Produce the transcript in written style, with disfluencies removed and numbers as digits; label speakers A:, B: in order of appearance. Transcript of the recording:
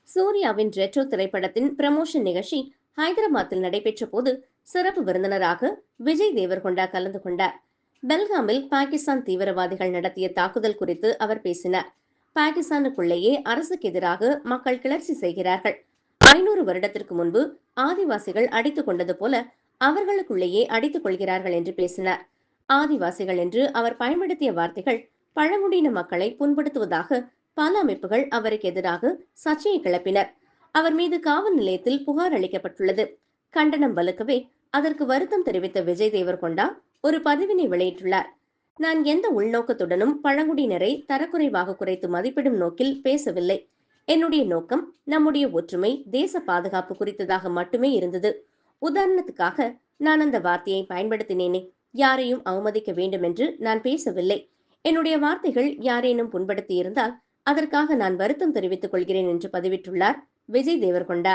A: சூர்யாவின் ரெட்ரோ திரைப்படத்தின் பிரமோஷன் நிகழ்ச்சி ஹைதராபாத்தில் நடைபெற்ற போது சிறப்பு விருந்தினராக விஜய் தேவர்கொண்டா கலந்து கொண்டார். பெல்காமில் பாகிஸ்தான் தீவிரவாதிகள் நடத்திய தாக்குதல் குறித்து அவர் பேசினார். பாகிஸ்தானுக்குள்ளேயே அரசுக்கு எதிராக மக்கள் கிளர்ச்சி செய்கிறார்கள். 500 வருடத்திற்கு முன்பு ஆதிவாசிகள் அடித்துக் கொண்டது போல அவர்களுக்குள்ளேயே அடித்துக் கொள்கிறார்கள் என்று பேசினார். ஆதிவாசிகள் என்று அவர் பயன்படுத்திய வார்த்தைகள் பழங்குடியின மக்களை புண்படுத்துவதாக பல அமைப்புகள் அவருக்கு எதிராக சர்ச்சையை கிளப்பினர். அவர் மீது காவல் நிலையத்தில் புகார் அளிக்கப்பட்டுள்ளது. கண்டனம் வலுக்கவே அதற்கு வருத்தம் தெரிவித்த விஜய் தேவர்கொண்டா ஒரு பதிவினை வெளியிட்டுள்ளார். நான் எந்த உள்நோக்கத்துடனும் பழங்குடியினரை தரக்குறைவாக குறைத்து மதிப்பிடும் நோக்கில் பேசவில்லை. என்னுடைய நோக்கம் நம்முடைய ஒற்றுமை, தேச பாதுகாப்பு குறித்ததாக மட்டுமே இருந்தது. உதாரணத்துக்காக நான் அந்த வார்த்தையை பயன்படுத்தினேனே, யாரையும் அவமதிக்க வேண்டும் என்று நான் பேசவில்லை. என்னுடைய வார்த்தைகள் யாரேனும் புண்படுத்தி இருந்தால் அதற்காக நான் வருத்தம் தெரிவித்துக் கொள்கிறேன் என்று பதிவிட்டுள்ளார் விஜய் தேவர்கொண்டா.